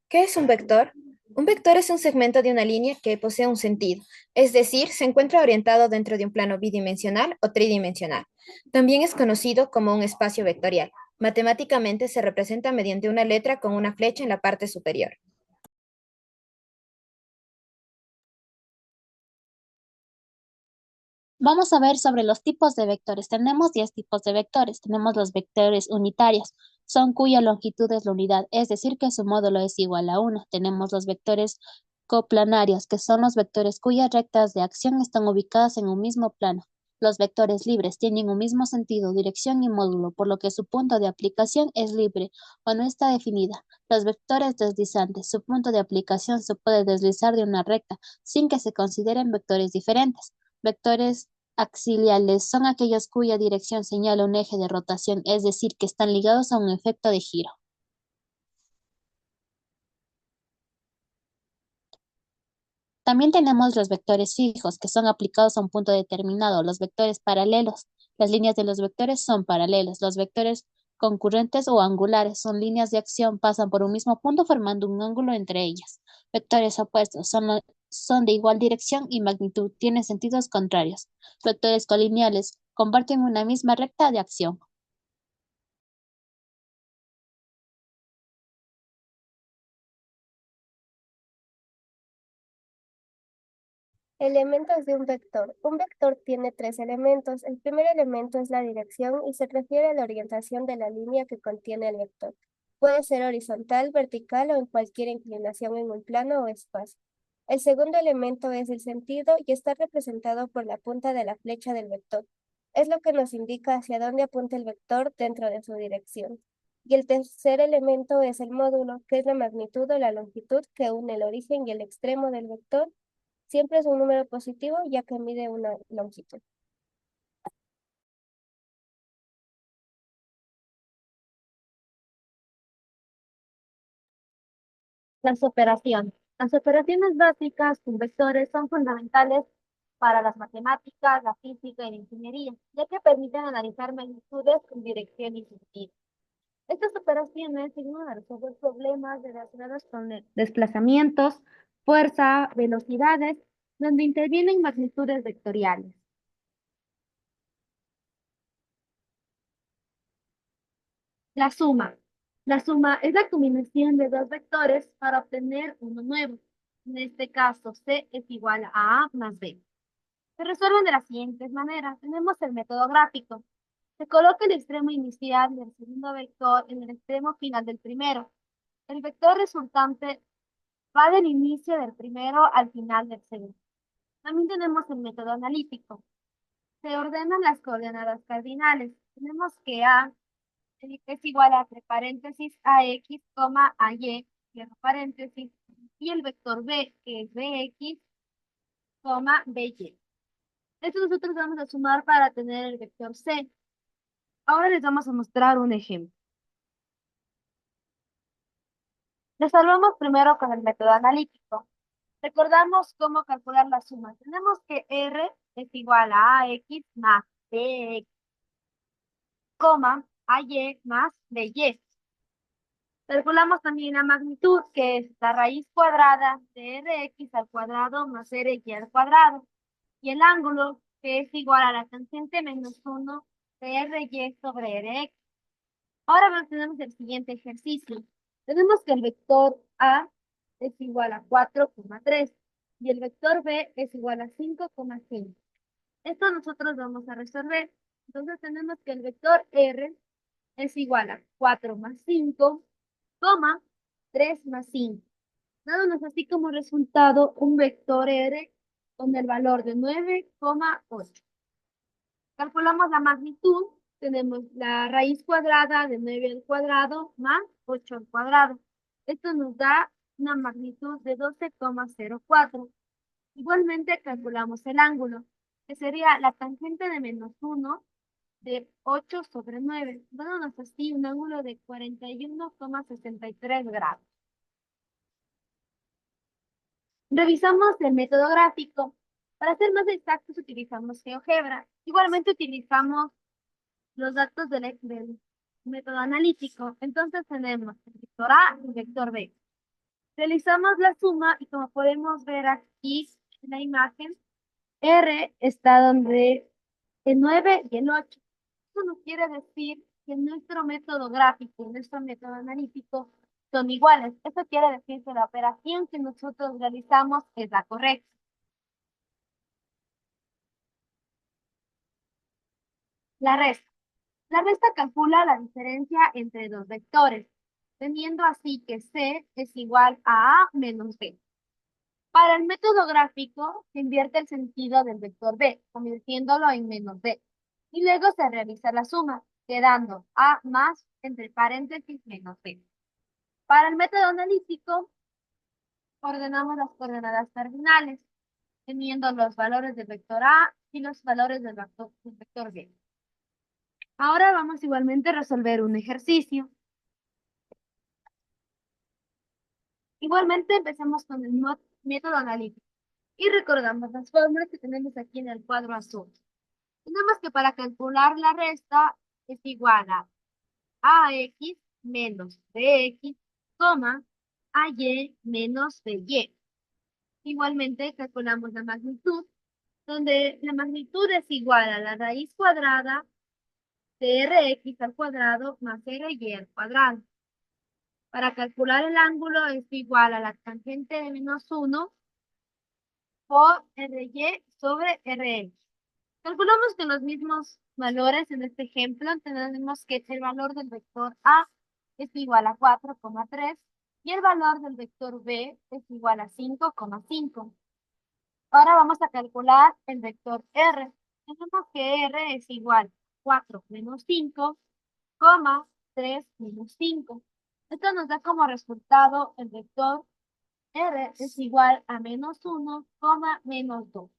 ¿Qué es un vector? Un vector es un segmento de una línea que posee un sentido, es decir, se encuentra orientado dentro de un plano bidimensional o tridimensional. También es conocido como un espacio vectorial. Matemáticamente se representa mediante una letra con una flecha en la parte superior. Vamos a ver sobre los tipos de vectores. Tenemos 10 tipos de vectores. Tenemos los vectores unitarios, son cuya longitud es la unidad, es decir, que su módulo es igual a 1. Tenemos los vectores coplanarios, que son los vectores cuyas rectas de acción están ubicadas en un mismo plano. Los vectores libres tienen un mismo sentido, dirección y módulo, por lo que su punto de aplicación es libre o no está definida. Los vectores deslizantes, su punto de aplicación se puede deslizar de una recta sin que se consideren vectores diferentes. Vectores axiales son aquellos cuya dirección señala un eje de rotación, es decir, que están ligados a un efecto de giro. También tenemos los vectores fijos, que son aplicados a un punto determinado. Los vectores paralelos. Las líneas de los vectores son paralelos. Los vectores concurrentes o angulares son líneas de acción, pasan por un mismo punto formando un ángulo entre ellas. Vectores opuestos son de igual dirección y magnitud, tienen sentidos contrarios. Vectores colineales comparten una misma recta de acción. Elementos de un vector. Un vector tiene tres elementos. El primer elemento es la dirección y se refiere a la orientación de la línea que contiene el vector. Puede ser horizontal, vertical o en cualquier inclinación en un plano o espacio. El segundo elemento es el sentido y está representado por la punta de la flecha del vector. Es lo que nos indica hacia dónde apunta el vector dentro de su dirección. Y el tercer elemento es el módulo, que es la magnitud o la longitud que une el origen y el extremo del vector. Siempre es un número positivo ya que mide una longitud. Las operaciones. Las operaciones básicas con vectores son fundamentales para las matemáticas, la física y la ingeniería, ya que permiten analizar magnitudes con dirección y sentido. Estas operaciones sirven a resolver problemas relacionados con desplazamientos, fuerza, velocidades, donde intervienen magnitudes vectoriales. La suma. La suma es la combinación de dos vectores para obtener uno nuevo. En este caso, C es igual a A más B. Se resuelven de las siguientes maneras. Tenemos el método gráfico. Se coloca el extremo inicial del segundo vector en el extremo final del primero. El vector resultante va del inicio del primero al final del segundo. También tenemos el método analítico. Se ordenan las coordenadas cardinales. Tenemos que A es igual a entre paréntesis AX, AY, cierro paréntesis, y el vector B, que es BX, BY. Esto nosotros vamos a sumar para tener el vector C. Ahora les vamos a mostrar un ejemplo. Resolvamos primero con el método analítico. Recordamos cómo calcular la suma. Tenemos que R es igual a AX más BX, AY más BY. Calculamos también la magnitud, que es la raíz cuadrada de Rx al cuadrado más Ry al cuadrado. Y el ángulo, que es igual a la tangente menos 1 de Ry sobre Rx. Ahora tenemos el siguiente ejercicio. Tenemos que el vector A es igual a 4,3 y el vector B es igual a 5,5. Esto nosotros vamos a resolver. Entonces tenemos que el vector R es igual a 4 más 5, 3 más 5, dándonos así como resultado un vector R con el valor de 9,8. Calculamos la magnitud, tenemos la raíz cuadrada de 9 al cuadrado más 8 al cuadrado. Esto nos da una magnitud de 12,04. Igualmente calculamos el ángulo, que sería la tangente de menos 1 de 8 sobre 9, dándonos así un ángulo de 41,63 grados. Revisamos el método gráfico. Para ser más exactos, utilizamos GeoGebra. Igualmente utilizamos los datos del método analítico. Entonces tenemos el vector A y el vector B. Realizamos la suma y como podemos ver aquí en la imagen, R está donde el 9 y el 8. Eso no quiere decir que nuestro método gráfico y nuestro método analítico son iguales. Eso quiere decir que la operación que nosotros realizamos es la correcta. La resta. La resta calcula la diferencia entre dos vectores, teniendo así que C es igual a A menos B. Para el método gráfico, se invierte el sentido del vector B, convirtiéndolo en menos B. Y luego se realiza la suma, quedando A más, entre paréntesis, menos B. Para el método analítico, ordenamos las coordenadas cardinales, teniendo los valores del vector A y los valores del vector B. Ahora vamos igualmente a resolver un ejercicio. Igualmente empecemos con el método analítico y recordamos las fórmulas que tenemos aquí en el cuadro azul. Tenemos que para calcular la resta es igual a AX menos BX, coma, AY menos BY. Igualmente calculamos la magnitud, donde la magnitud es igual a la raíz cuadrada de Rx al cuadrado más RY al cuadrado. Para calcular el ángulo es igual a la tangente de menos 1 por RY sobre Rx. Calculamos que los mismos valores en este ejemplo tenemos que el valor del vector A es igual a 4,3 y el valor del vector B es igual a 5,5. Ahora vamos a calcular el vector R. Tenemos que R es igual a 4 menos 5, 3 menos 5. Esto nos da como resultado el vector R es igual a menos 1, menos 2.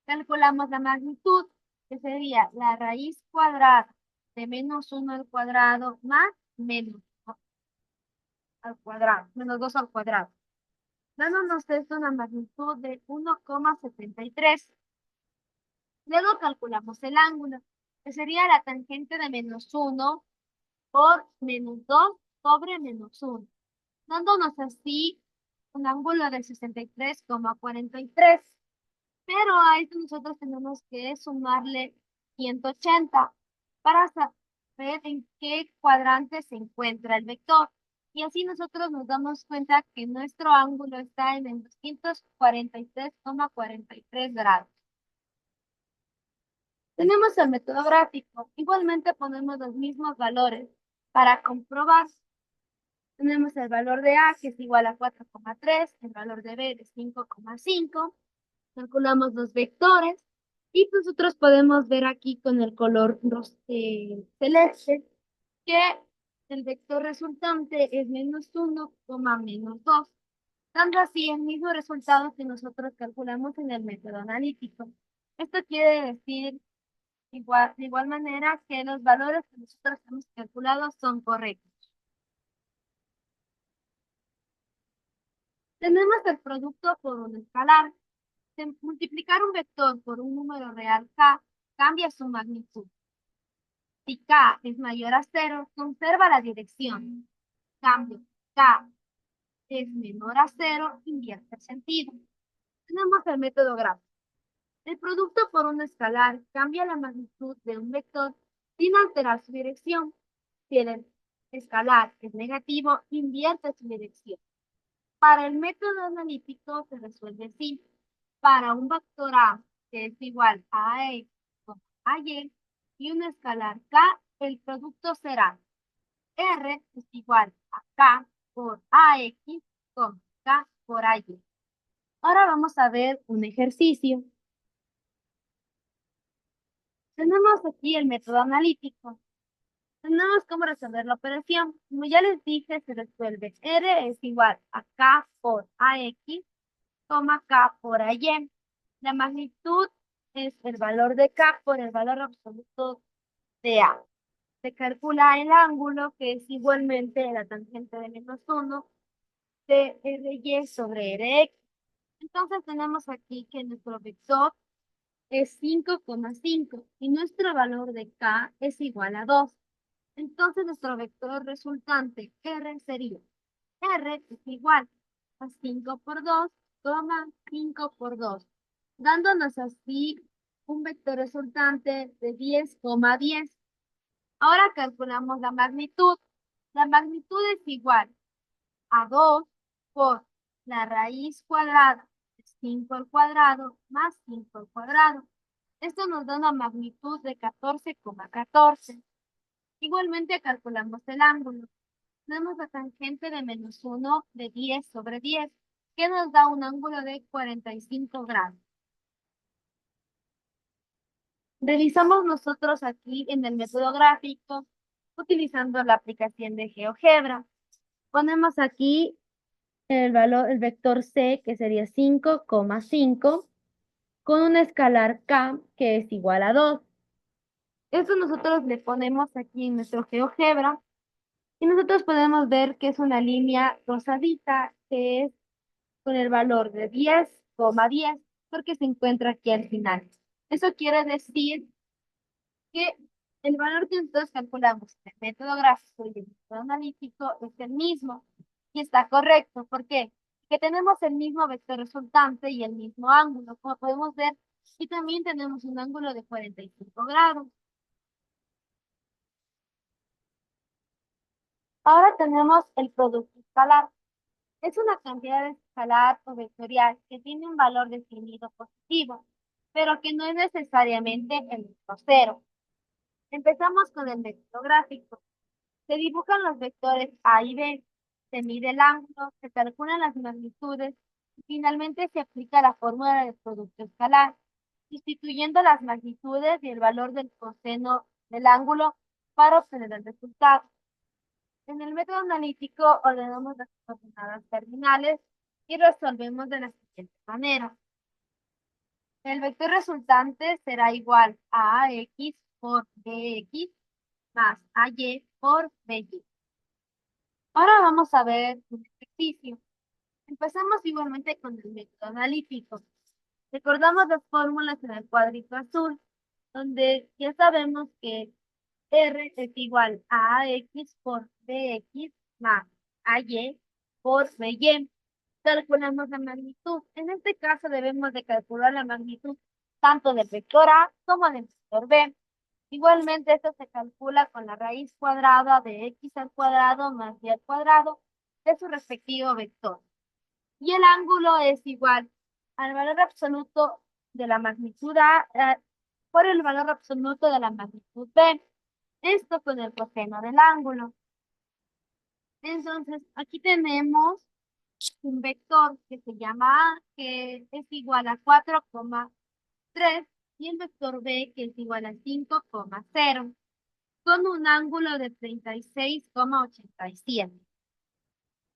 Calculamos la magnitud, que sería la raíz cuadrada de menos 1 al cuadrado más menos 2 al cuadrado, menos 2 al cuadrado. Dándonos esto una magnitud de 1,73. Luego calculamos el ángulo, que sería la tangente de menos 1 por menos 2 sobre menos 1. Dándonos así un ángulo de 63,43. Pero a esto nosotros tenemos que sumarle 180 para saber en qué cuadrante se encuentra el vector. Y así nosotros nos damos cuenta que nuestro ángulo está en el 243,43 grados. Tenemos el método gráfico. Igualmente ponemos los mismos valores para comprobar. Tenemos el valor de A, que es igual a 4,3, el valor de B de 5,5. Calculamos los vectores y nosotros podemos ver aquí con el color celeste que el vector resultante es menos 1, menos 2, dando así el mismo resultado que nosotros calculamos en el método analítico. Esto quiere decir de igual manera que los valores que nosotros hemos calculado son correctos. Tenemos el producto por un escalar. Multiplicar un vector por un número real k cambia su magnitud. Si k es mayor a 0, conserva la dirección. Cambio, k es menor a 0, invierte el sentido. Tenemos el método gráfico. El producto por un escalar cambia la magnitud de un vector sin alterar su dirección. Si el escalar es negativo, invierte su dirección. Para el método analítico se resuelve así. Para un vector A, que es igual a X a Y, y un escalar K, el producto será R es igual a K por AX con K por AY. Ahora vamos a ver un ejercicio. Tenemos aquí el método analítico. Tenemos cómo resolver la operación. Como ya les dije, se resuelve R es igual a K por AX, K por AY. La magnitud es el valor de K por el valor absoluto de A. Se calcula el ángulo, que es igualmente la tangente de menos 1 de RY sobre RX. Entonces tenemos aquí que nuestro vector es 5,5 y nuestro valor de K es igual a 2. Entonces nuestro vector resultante R sería R es igual a 5 por 2, 5 por 2, dándonos así un vector resultante de 10,10. Ahora calculamos la magnitud. La magnitud es igual a 2 por la raíz cuadrada de 5 al cuadrado más 5 al cuadrado. Esto nos da una magnitud de 14,14. Igualmente calculamos el ángulo. Tenemos la tangente de -1 de 10 sobre 10, que nos da un ángulo de 45 grados. Revisamos nosotros aquí en el método gráfico, utilizando la aplicación de GeoGebra. Ponemos aquí el valor, el vector C, que sería 5,5, con un escalar K, que es igual a 2. Esto nosotros le ponemos aquí en nuestro GeoGebra, y nosotros podemos ver que es una línea rosadita, que es con el valor de 10,10, porque se encuentra aquí al final. Eso quiere decir que el valor que nosotros calculamos en el método gráfico y el método analítico es el mismo y está correcto. ¿Por qué? Que tenemos el mismo vector resultante y el mismo ángulo, como podemos ver, y también tenemos un ángulo de 45 grados. Ahora tenemos el producto escalar. Es una cantidad escalar o vectorial que tiene un valor definido positivo, pero que no es necesariamente el mismo cero. Empezamos con el vector gráfico. Se dibujan los vectores A y B, se mide el ángulo, se calculan las magnitudes y finalmente se aplica la fórmula del producto escalar, sustituyendo las magnitudes y el valor del coseno del ángulo para obtener el resultado. En el método analítico ordenamos las coordenadas terminales y resolvemos de la siguiente manera. El vector resultante será igual a AX por BX más AY por BY. Ahora vamos a ver un ejercicio. Empezamos igualmente con el método analítico. Recordamos las fórmulas en el cuadrito azul, donde ya sabemos que R es igual a AX por BX más AY por BY. Calculamos la magnitud. En este caso debemos de calcular la magnitud tanto del vector A como del vector B. Igualmente esto se calcula con la raíz cuadrada de x al cuadrado más y al cuadrado de su respectivo vector. Y el ángulo es igual al valor absoluto de la magnitud A por el valor absoluto de la magnitud B. Esto con el coseno del ángulo. Entonces, aquí tenemos un vector que se llama A, que es igual a 4,3, y el vector B, que es igual a 5,0, con un ángulo de 36,87.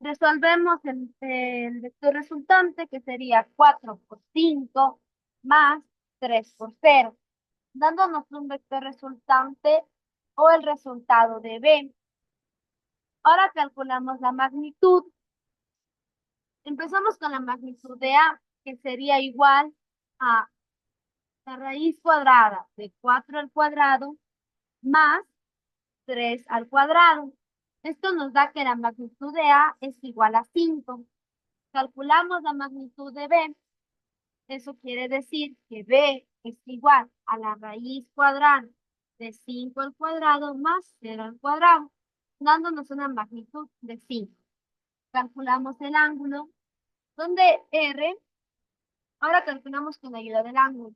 Resolvemos el vector resultante, que sería 4 por 5 más 3 por 0, dándonos un vector resultante o el resultado de B. Ahora calculamos la magnitud. Empezamos con la magnitud de A, que sería igual a la raíz cuadrada de 4 al cuadrado más 3 al cuadrado. Esto nos da que la magnitud de A es igual a 5. Calculamos la magnitud de B. Eso quiere decir que B es igual a la raíz cuadrada de 5 al cuadrado más 0 al cuadrado, dándonos una magnitud de 5. Calculamos el ángulo, donde R, ahora calculamos con la ayuda del ángulo.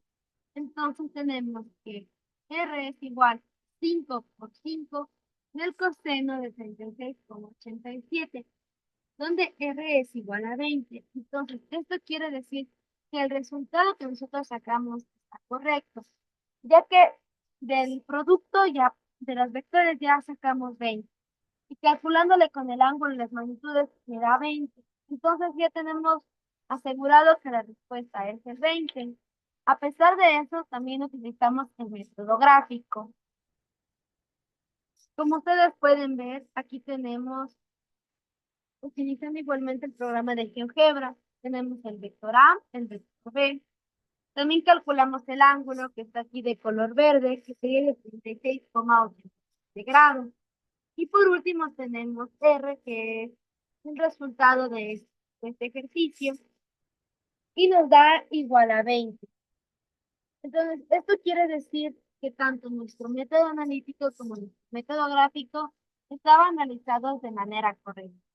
Entonces tenemos que R es igual a 5 por 5 del coseno de 36,87, donde R es igual a 20. Entonces, esto quiere decir que el resultado que nosotros sacamos está correcto, ya que del producto ya, de los vectores ya sacamos 20. Y calculándole con el ángulo y las magnitudes me da 20. Entonces ya tenemos asegurado que la respuesta es el 20. A pesar de eso, también utilizamos el método gráfico. Como ustedes pueden ver, aquí tenemos, utilizando igualmente el programa de GeoGebra, tenemos el vector A, el vector B. También calculamos el ángulo que está aquí de color verde, que sería de 36,87 grados. Y por último tenemos R, que es el resultado de esto. este ejercicio y nos da igual a 20. Entonces, esto quiere decir que tanto nuestro método analítico como nuestro método gráfico estaban analizados de manera correcta.